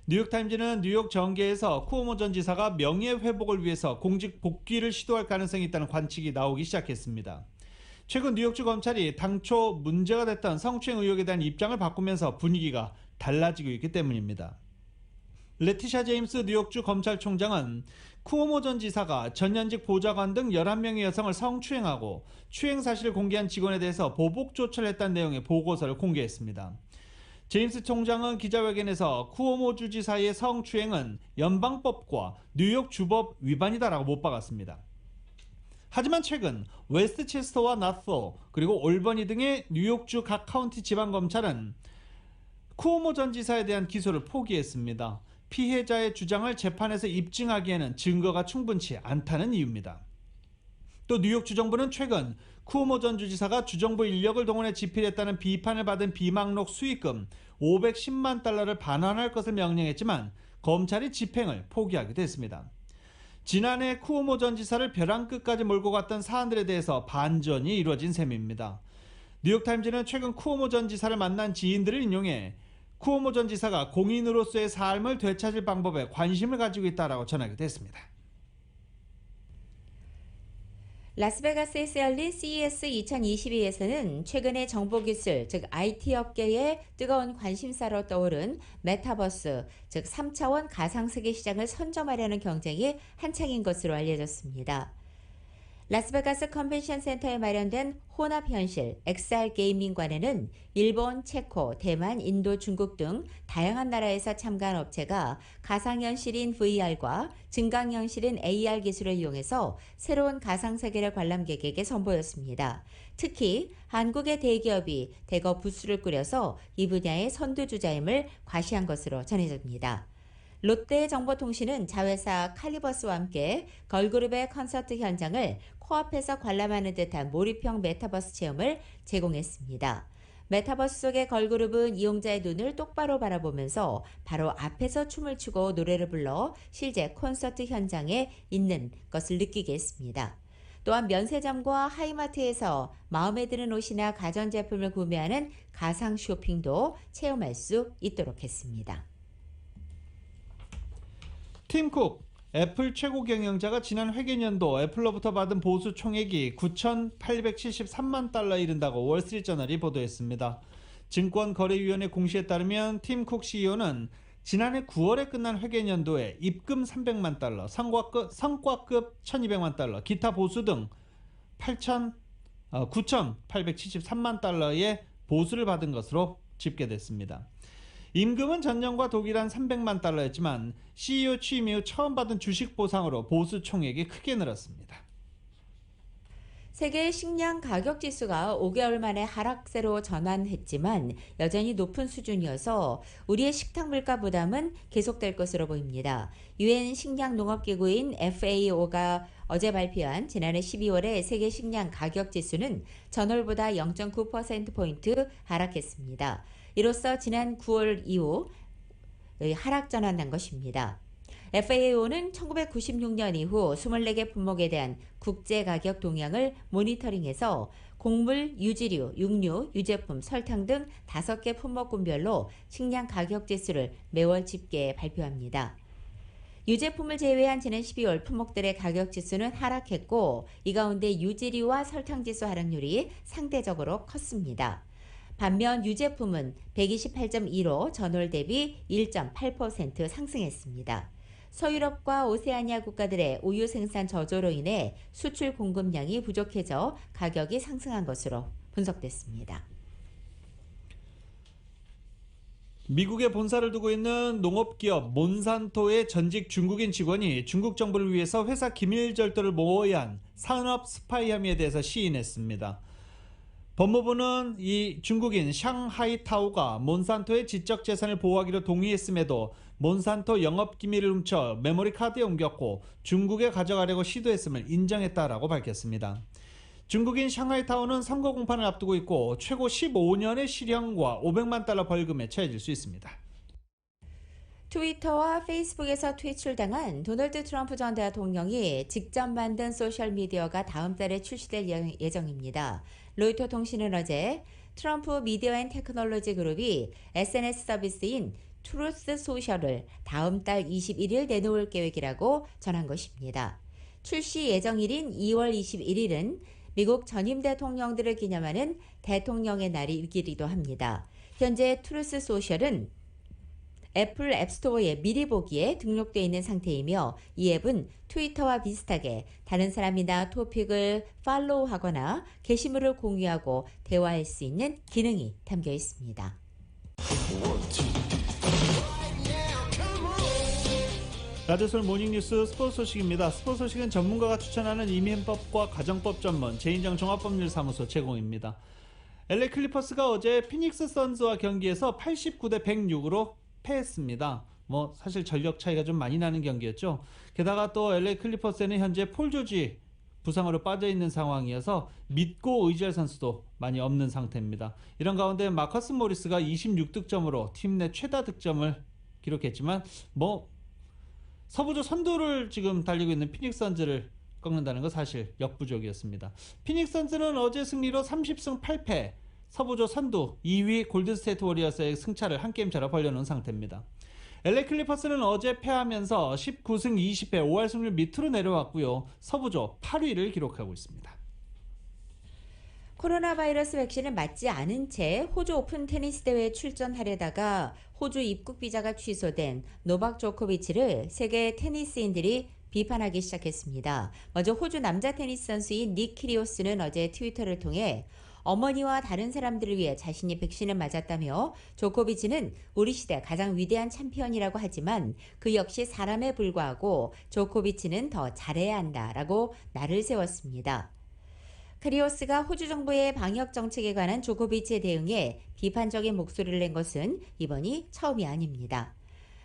뉴욕타임즈는 뉴욕 정계에서 쿠오모 전 지사가 명예회복을 위해서 공직 복귀를 시도할 가능성이 있다는 관측이 나오기 시작했습니다. 최근 뉴욕주 검찰이 당초 문제가 됐던 성추행 의혹에 대한 입장을 바꾸면서 분위기가 달라지고 있기 때문입니다. 레티샤 제임스 뉴욕주 검찰총장은 쿠오모 전 지사가 전현직 보좌관 등 11명의 여성을 성추행하고 추행 사실을 공개한 직원에 대해서 보복 조처를 했다는 내용의 보고서를 공개했습니다. 제임스 총장은 기자회견에서 쿠오모 주지사의 성추행은 연방법과 뉴욕 주법 위반이다라고 못 박았습니다. 하지만 최근 웨스트체스터와 나소 그리고 올버니 등의 뉴욕주 각 카운티 지방검찰은 쿠오모 전 지사에 대한 기소를 포기했습니다. 피해자의 주장을 재판에서 입증하기에는 증거가 충분치 않다는 이유입니다. 또 뉴욕 주정부는 최근 쿠오모 전 주지사가 주정부 인력을 동원해 집필했다는 비판을 받은 비망록 수익금 510만 달러를 반환할 것을 명령했지만 검찰이 집행을 포기하기도 했습니다. 지난해 쿠오모 전 지사를 벼랑 끝까지 몰고 갔던 사안들에 대해서 반전이 이루어진 셈입니다. 뉴욕타임즈는 최근 쿠오모 전 지사를 만난 지인들을 인용해 쿠오모 전 지사가 공인으로서의 삶을 되찾을 방법에 관심을 가지고 있다고 전하기도 했습니다. 라스베가스에서 열린 CES 2022에서는 최근에 정보기술, 즉 IT 업계의 뜨거운 관심사로 떠오른 메타버스, 즉 3차원 가상세계 시장을 선점하려는 경쟁이 한창인 것으로 알려졌습니다. 라스베가스 컨벤션 센터에 마련된 혼합현실 XR 게이밍관에는 일본, 체코, 대만, 인도, 중국 등 다양한 나라에서 참가한 업체가 가상현실인 VR과 증강현실인 AR 기술을 이용해서 새로운 가상세계를 관람객에게 선보였습니다. 특히 한국의 대기업이 대거 부스를 꾸려서 이 분야의 선두주자임을 과시한 것으로 전해집니다. 롯데정보통신은 자회사 칼리버스와 함께 걸그룹의 콘서트 현장을 코앞에서 관람하는 듯한 몰입형 메타버스 체험을 제공했습니다. 메타버스 속의 걸그룹은 이용자의 눈을 똑바로 바라보면서 바로 앞에서 춤을 추고 노래를 불러 실제 콘서트 현장에 있는 것을 느끼게 했습니다. 또한 면세점과 하이마트에서 마음에 드는 옷이나 가전제품을 구매하는 가상 쇼핑도 체험할 수 있도록 했습니다. 팀 쿡, 애플 최고 경영자가 지난 회계연도 애플로부터 받은 보수 총액이 9,873만 달러에 이른다고 월스트리트저널이 보도했습니다. 증권거래위원회 공시에 따르면 팀 쿡 CEO는 지난해 9월에 끝난 회계연도에 입금 300만 달러, 성과급 1,200만 달러, 기타 보수 등 9,873만 달러의 보수를 받은 것으로 집계됐습니다. 임금은 전년과 동일한 300만 달러였지만 CEO 취임 이후 처음 받은 주식 보상으로 보수 총액이 크게 늘었습니다. 세계 식량 가격 지수가 5개월 만에 하락세로 전환했지만 여전히 높은 수준이어서 우리의 식탁 물가 부담은 계속될 것으로 보입니다. 유엔 식량농업기구인 FAO가 어제 발표한 지난해 12월의 세계 식량 가격 지수는 전월보다 0.9%포인트 하락했습니다. 이로써 지난 9월 이후 하락 전환한 것입니다. FAO는 1996년 이후 24개 품목에 대한 국제가격 동향을 모니터링해서 곡물, 유지류, 육류, 유제품, 설탕 등 5개 품목군별로 식량 가격 지수를 매월 집계 발표합니다. 유제품을 제외한 지난 12월 품목들의 가격 지수는 하락했고 이 가운데 유지류와 설탕 지수 하락률이 상대적으로 컸습니다. 반면 유제품은 128.2로 전월 대비 1.8% 상승했습니다. 서유럽과 오세아니아 국가들의 우유 생산 저조로 인해 수출 공급량이 부족해져 가격이 상승한 것으로 분석됐습니다. 미국에 본사를 두고 있는 농업기업 몬산토의 전직 중국인 직원이 중국 정부를 위해서 회사 기밀 절도를 모의한 산업 스파이 혐의에 대해서 시인했습니다. 법무부는 이 중국인 샹하이타오가 몬산토의 지적 재산을 보호하기로 동의했음에도 몬산토 영업기밀을 훔쳐 메모리 카드에 옮겼고 중국에 가져가려고 시도했음을 인정했다라고 밝혔습니다. 중국인 샹하이타오는 선거 공판을 앞두고 있고 최고 15년의 실형과 500만 달러 벌금에 처해질 수 있습니다. 트위터와 페이스북에서 퇴출당한 도널드 트럼프 전 대통령이 직접 만든 소셜미디어가 다음 달에 출시될 예정입니다. 로이터 통신은 어제 트럼프 미디어 앤 테크놀로지 그룹이 SNS 서비스인 트루스 소셜을 다음 달 21일 내놓을 계획이라고 전한 것입니다. 출시 예정일인 2월 21일은 미국 전임 대통령들을 기념하는 대통령의 날이기도 합니다. 현재 트루스 소셜은 애플 앱스토어에 미리 보기에 등록되어 있는 상태이며 이 앱은 트위터와 비슷하게 다른 사람이나 토픽을 팔로우하거나 게시물을 공유하고 대화할 수 있는 기능이 담겨 있습니다. 라디오솔 모닝뉴스 스포츠 소식입니다. 스포츠 소식은 전문가가 추천하는 이민법과 가정법 전문 제인정 종합법률사무소 제공입니다. LA 클리퍼스가 어제 피닉스 선즈와 경기에서 89대 106으로 패했습니다. 사실 전력 차이가 좀 많이 나는 경기였죠. 게다가 또 LA 클리퍼스에는 현재 폴 조지 부상으로 빠져있는 상황이어서 믿고 의지할 선수도 많이 없는 상태입니다. 이런 가운데 마커스 모리스가 26득점으로 팀 내 최다 득점을 기록했지만 서부조 선두를 지금 달리고 있는 피닉스 선즈를 꺾는다는 건 사실 역부족이었습니다. 피닉스 선즈는 어제 승리로 30승 8패, 서부조 선두 2위 골든스테이트 워리어스의 승차를 한 게임 차로 벌려놓은 상태입니다. LA 클리퍼스는 어제 패하면서 19승 20패 5할 승률 밑으로 내려왔고요. 서부조 8위를 기록하고 있습니다. 코로나 바이러스 백신을 맞지 않은 채 호주 오픈 테니스 대회에 출전하려다가 호주 입국 비자가 취소된 노박 조코비치를 세계 테니스인들이 비판하기 시작했습니다. 먼저 호주 남자 테니스 선수인 닉 키리오스는 어제 트위터를 통해 어머니와 다른 사람들을 위해 자신이 백신을 맞았다며 조코비치는 우리 시대 가장 위대한 챔피언이라고 하지만 그 역시 사람에 불과하고 조코비치는 더 잘해야 한다라고 날을 세웠습니다. 크리오스가 호주 정부의 방역 정책에 관한 조코비치의 대응에 비판적인 목소리를 낸 것은 이번이 처음이 아닙니다.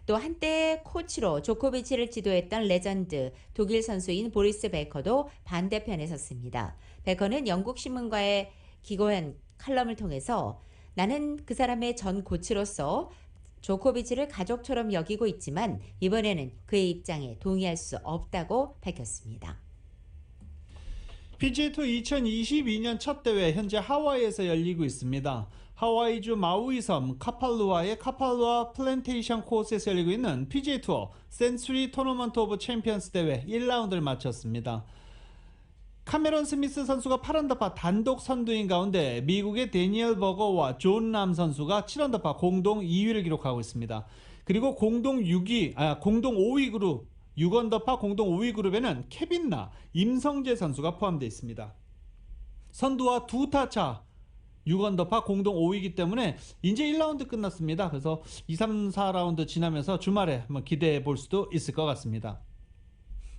또 한때 코치로 조코비치를 지도했던 레전드 독일 선수인 보리스 베커도 반대편에 섰습니다. 베커는 영국 신문과의 기고한 칼럼을 통해서 나는 그 사람의 전 코치로서 조코비치를 가족처럼 여기고 있지만 이번에는 그의 입장에 동의할 수 없다고 밝혔습니다. PGA 투어 2022년 첫 대회 현재 하와이에서 열리고 있습니다. 하와이주 마우이 섬 카팔루아의 카팔루아 플랜테이션 코스에서 열리고 있는 PGA 투어 센츄리 토너먼트 오브 챔피언스 대회 1라운드를 마쳤습니다. 카메론 스미스 선수가 8언더파 단독 선두인 가운데 미국의 데니엘 버거와 존 람 선수가 7언더파 공동 2위를 기록하고 있습니다. 그리고 공동 5위 그룹 6언더파 공동 5위 그룹에는 케빈 나, 임성재 선수가 포함되어 있습니다. 선두와 2타차 6언더파 공동 5위이기 때문에 이제 1라운드 끝났습니다. 그래서 2, 3, 4라운드 지나면서 주말에 한번 기대해 볼 수도 있을 것 같습니다.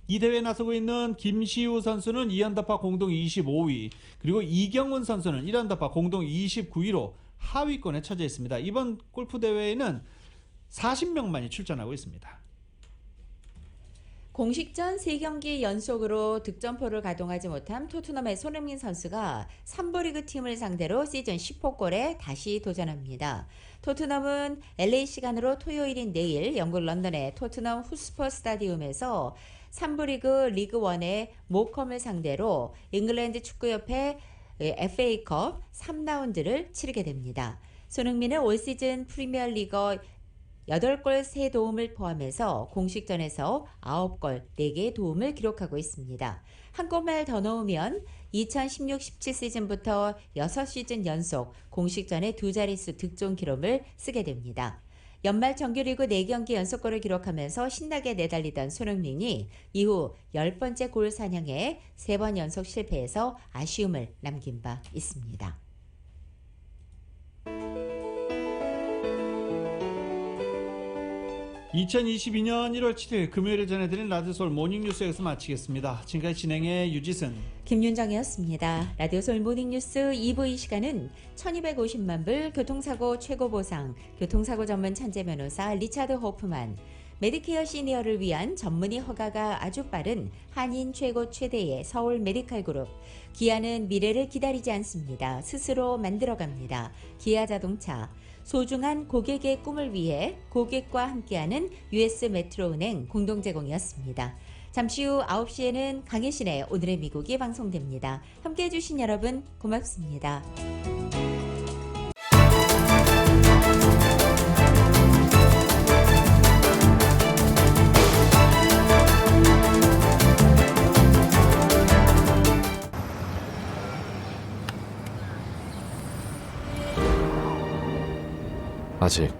이 대회에 나서고 있는 김시우 선수는 2언더파 공동 25위, 그리고 이경훈 선수는 1언더파 공동 29위로 하위권에 처져 있습니다. 이번 골프 대회에는 40명만이 출전하고 있습니다. 공식전 3경기 연속으로 득점포를 가동하지 못한 토트넘의 손흥민 선수가 3부 리그 팀을 상대로 시즌 10호골에 다시 도전합니다. 토트넘은 LA 시간으로 토요일인 내일 영국 런던의 토트넘 후스퍼 스타디움에서 3부 리그 1의 모컴을 상대로 잉글랜드 축구협회 FA컵 3라운드를 치르게 됩니다. 손흥민은 올 시즌 프리미어리거 8골 3도움을 포함해서 공식전에서 9골 4개의 도움을 기록하고 있습니다. 한 골만 더 넣으면 2016-17 시즌부터 6시즌 연속 공식전에 2자릿수 득점 기록을 쓰게 됩니다. 연말 정규리그 4경기 연속골을 기록하면서 신나게 내달리던 손흥민이 이후 10번째 골 사냥에 3번 연속 실패해서 아쉬움을 남긴 바 있습니다. (2022년 1월 7일) 금요일에 전해드린 라디오솔 모닝뉴스 여기서 마치겠습니다. 지금까지 진행의 유지승, 김윤정이었습니다. 라디오솔 모닝뉴스 2부 이 시간은 1250만 불 교통사고 최고보상 교통사고 전문 천재변호사 리차드 호프만, 메디케어 시니어를 위한 전문의 허가가 아주 빠른 한인 최고 최대의 서울 메디칼그룹, 기아는 미래를 기다리지 않습니다. 스스로 만들어갑니다. 기아자동차, 소중한 고객의 꿈을 위해 고객과 함께하는 US 메트로은행 공동제공이었습니다. 잠시 후 9시에는 강혜신의 오늘의 미국이 방송됩니다. 함께해 주신 여러분 고맙습니다. 아직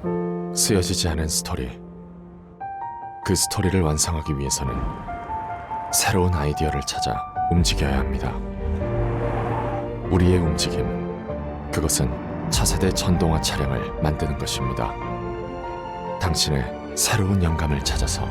쓰여지지 않은 스토리. 그 스토리를 완성하기 위해서는 새로운 아이디어를 찾아 움직여야 합니다. 우리의 움직임, 그것은 차세대 전동화 차량을 만드는 것입니다. 당신의 새로운 영감을 찾아서